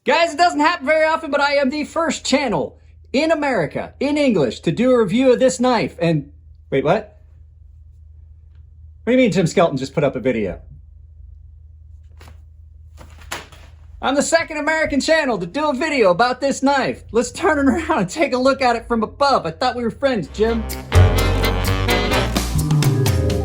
Guys, it doesn't happen very often, but I am the first channel in America, in English, to do a review of this knife. And, wait, what? What do you mean Jim Skelton just put up a video? I'm the second American channel to do a video about this knife. Let's turn it around and take a look at it from above. I thought we were friends, Jim.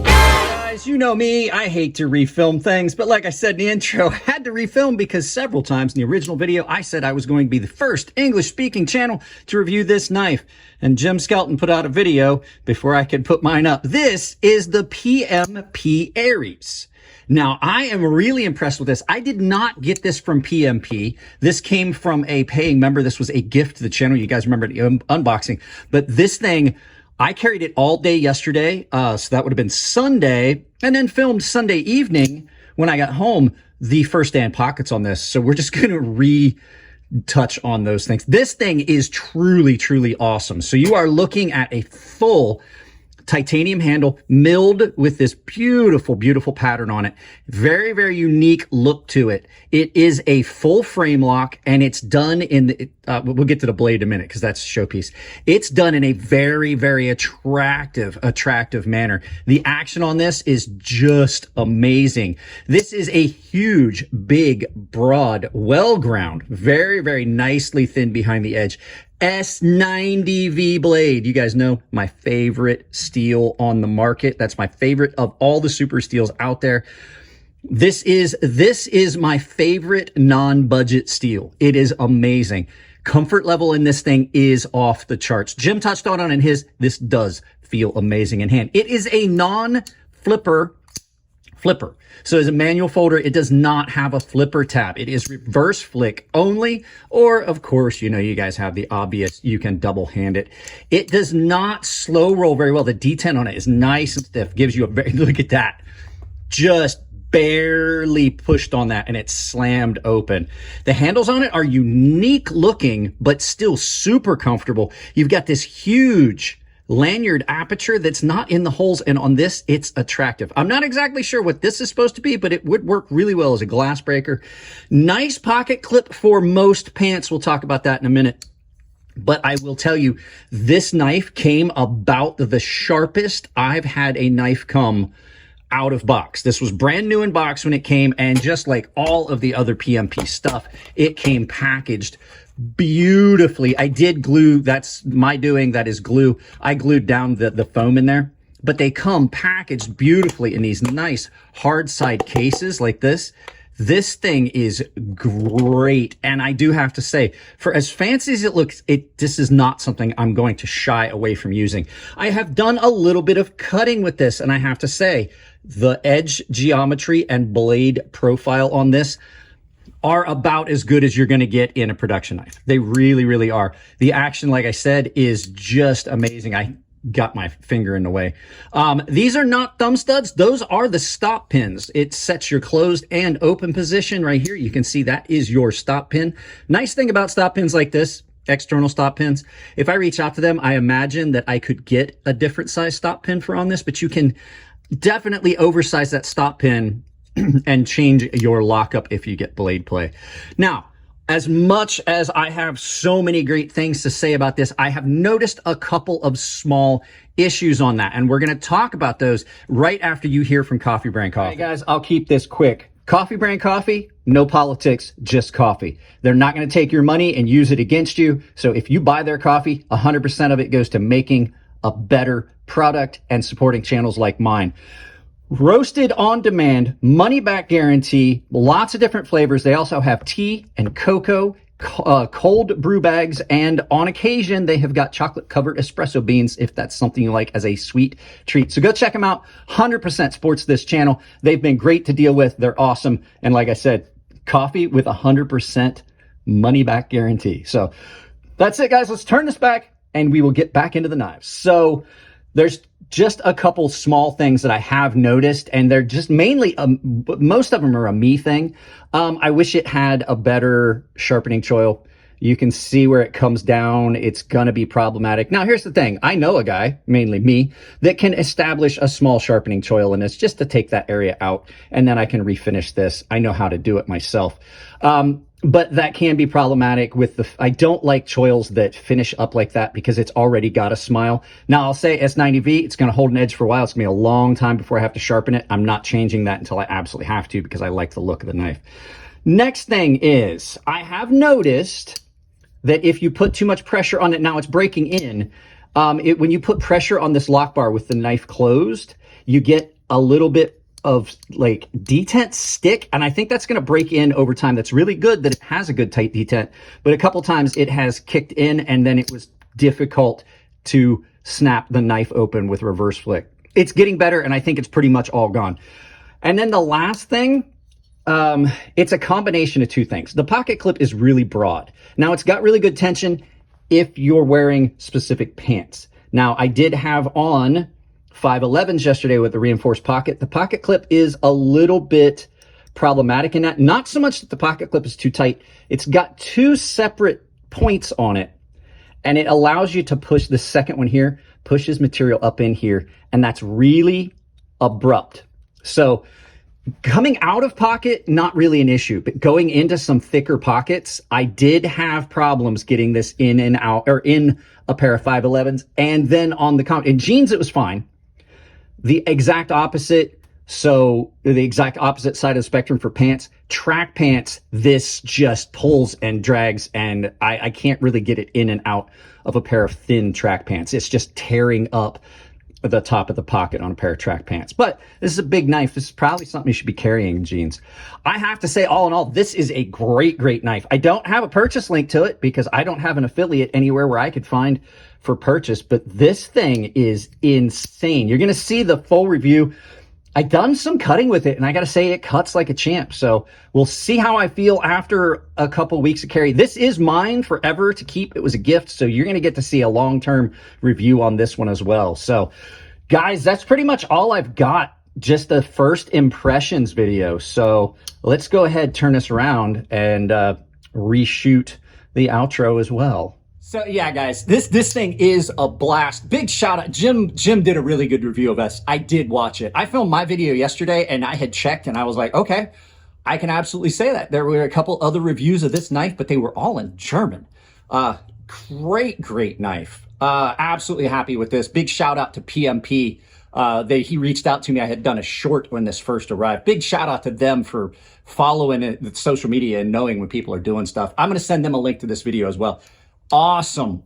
Guys, you know me, I hate to refilm things, but like I said in the intro, I had to refilm because several times in the original video, I said I was going to be the first English-speaking channel to review this knife. And Jim Skelton put out a video before I could put mine up. This is the PMP Aries. Now, I am really impressed with this. I did not get this from PMP. This came from a paying member. This was a gift to the channel. You guys remember the unboxing. But this thing, I carried it all day yesterday. So that would have been Sunday, and then filmed Sunday evening when I got home, the first day in pockets on this. So we're just going to retouch on those things. This thing is truly, truly awesome. So you are looking at a full titanium handle milled with this beautiful, beautiful pattern on it. Very, very unique look to it. It is a full frame lock, and it's done in, we'll get to the blade in a minute because that's a showpiece. It's done in a very, very attractive manner. The action on this is just amazing. This is a huge, big, broad, well-ground, very, very nicely thin behind the edge. S90V blade. You guys know my favorite steel on the market. That's my favorite of all the super steels out there. This is my favorite non-budget steel. It is amazing. Comfort level in this thing is off the charts. Jim touched on it in his. This does feel amazing in hand. It is a non-flipper flipper. So as a manual folder, it does not have a flipper tab. It is reverse flick only, or of course, you know, you guys have the obvious, you can double hand it. It does not slow roll very well. The detent on it is nice and stiff, gives you a very, look at that, just barely pushed on that and it's slammed open. The handles on it are unique looking, but still super comfortable. You've got this huge lanyard aperture that's not in the holes, and on this it's attractive. I'm not exactly sure what this is supposed to be, but it would work really well as a glass breaker. Nice pocket clip for most pants. We'll talk about that in a minute. But I will tell you, this knife came about the sharpest I've had a knife come out of box. This was brand new in box when it came, and just like all of the other PMP stuff, it came packaged beautifully. I did glue, that's my doing, that is glue. I glued down the foam in there, but they come packaged beautifully in these nice hard side cases like this. This thing is great, and I do have to say, for as fancy as it looks, this is not something I'm going to shy away from using. I have done a little bit of cutting with this, and I have to say, the edge geometry and blade profile on this are about as good as you're going to get in a production knife. They really, really are. The action, like I said, is just amazing. I got my finger in the way. These are not thumb studs. Those are the stop pins. It sets your closed and open position right here. You can see that is your stop pin. Nice thing about stop pins like this, external stop pins, if I reach out to them, I imagine that I could get a different size stop pin for on this, but you can definitely oversize that stop pin and change your lockup if you get blade play. Now, as much as I have so many great things to say about this, I have noticed a couple of small issues on that, and we're going to talk about those right after you hear from Coffee Brand Coffee. All right, guys, I'll keep this quick. Coffee Brand Coffee, no politics, just coffee. They're not going to take your money and use it against you. So if you buy their coffee, 100% of it goes to making a better product and supporting channels like mine. Roasted on demand, money back guarantee, lots of different flavors. They also have tea and cocoa, cold brew bags, and on occasion, they have got chocolate covered espresso beans if that's something you like as a sweet treat. So go check them out. 100% supports this channel. They've been great to deal with. They're awesome. And like I said, coffee with 100% money back guarantee. So that's it, guys. Let's turn this back and we will get back into the knives. So there's just a couple small things that I have noticed, and they're just mainly, most of them are a me thing. I wish it had a better sharpening choil. You can see where it comes down. It's going to be problematic. Now, here's the thing. I know a guy, mainly me, that can establish a small sharpening choil in this just to take that area out, and then I can refinish this. I know how to do it myself. but that can be problematic with I don't like choils that finish up like that because it's already got a smile. Now I'll say S90V, it's going to hold an edge for a while. It's going to be a long time before I have to sharpen it. I'm not changing that until I absolutely have to because I like the look of the knife. Next thing is, I have noticed that if you put too much pressure on it, now it's breaking in. When you put pressure on this lock bar with the knife closed, you get a little bit of like detent stick, and I think that's going to break in over time. That's really good that it has a good tight detent, but a couple times it has kicked in and then it was difficult to snap the knife open with reverse flick. It's getting better, and I think it's pretty much all gone. And then the last thing, it's a combination of two things. The pocket clip is really broad. Now it's got really good tension if you're wearing specific pants. Now I did have on 511s yesterday with the reinforced pocket. The pocket clip is a little bit problematic in that. Not so much that the pocket clip is too tight. It's got two separate points on it, and it allows you to push the second one here, pushes material up in here, and that's really abrupt. So coming out of pocket, not really an issue, but going into some thicker pockets, I did have problems getting this in and out, or in a pair of 511s, and then on in jeans, it was fine. The exact opposite, so the exact opposite side of the spectrum for pants, track pants, this just pulls and drags, and I can't really get it in and out of a pair of thin track pants. It's just tearing up the top of the pocket on a pair of track pants. But this is a big knife. This is probably something you should be carrying in jeans. I have to say, all in all, this is a great, great knife. I don't have a purchase link to it because I don't have an affiliate anywhere where I could find for purchase, but this thing is insane. You're going to see the full review. I done some cutting with it, and I got to say it cuts like a champ. So we'll see how I feel after a couple weeks of carry. This is mine forever to keep. It was a gift, so you're going to get to see a long-term review on this one as well. So guys, that's pretty much all I've got. Just the first impressions video. So let's go ahead, turn this around, and reshoot the outro as well. So yeah, guys, this thing is a blast. Big shout out. Jim did a really good review of us. I did watch it. I filmed my video yesterday and I had checked and I was like, okay, I can absolutely say that. There were a couple other reviews of this knife, but they were all in German. Great knife. Absolutely happy with this. Big shout out to PMP. He reached out to me. I had done a short when this first arrived. Big shout out to them for following the social media and knowing when people are doing stuff. I'm going to send them a link to this video as well. Awesome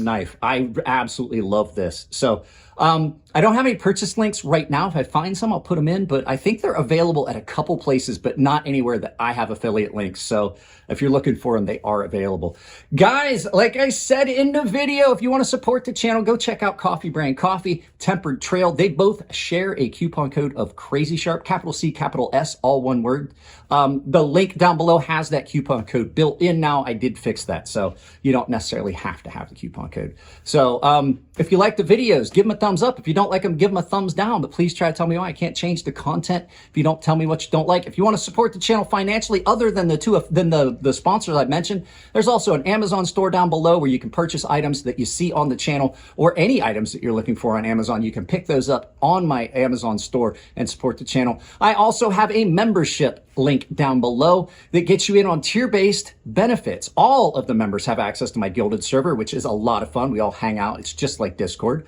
knife. I absolutely love this. So I don't have any purchase links right now. If I find some, I'll put them in, but I think they're available at a couple places, but not anywhere that I have affiliate links. So if you're looking for them, they are available. Guys, like I said in the video, if you want to support the channel, go check out Coffee Brand Coffee, Tempered Trail. They both share a coupon code of Crazy Sharp, capital C, capital S, all one word. The link down below has that coupon code built in now. I did fix that, so you don't necessarily have to have the coupon code. So if you like the videos, give them a thumbs up. If you don't like them, give them a thumbs down, but please try to tell me why. I can't change the content if you don't tell me what you don't like. If you want to support the channel financially, other than the sponsors I mentioned, there's also an Amazon store down below where you can purchase items that you see on the channel, or any items that you're looking for on Amazon. You can pick those up on my Amazon store and support the channel. I also have a membership link down below that gets you in on tier-based benefits. All of the members have access to my Gilded server, which is a lot of fun. We all hang out. It's just like Discord.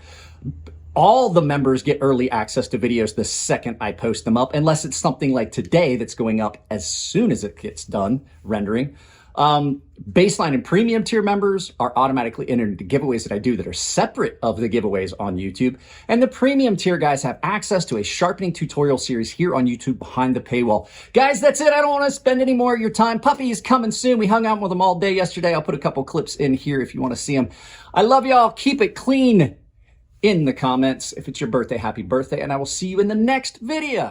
All the members get early access to videos the second I post them up, unless it's something like today that's going up as soon as it gets done rendering. Baseline and premium tier members are automatically entered into giveaways that I do that are separate of the giveaways on YouTube. And the premium tier guys have access to a sharpening tutorial series here on YouTube behind the paywall. Guys, that's it. I don't want to spend any more of your time. Puppy is coming soon. We hung out with him all day yesterday. I'll put a couple clips in here if you want to see them. I love y'all. Keep it clean in the comments. If it's your birthday, happy birthday. And I will see you in the next video.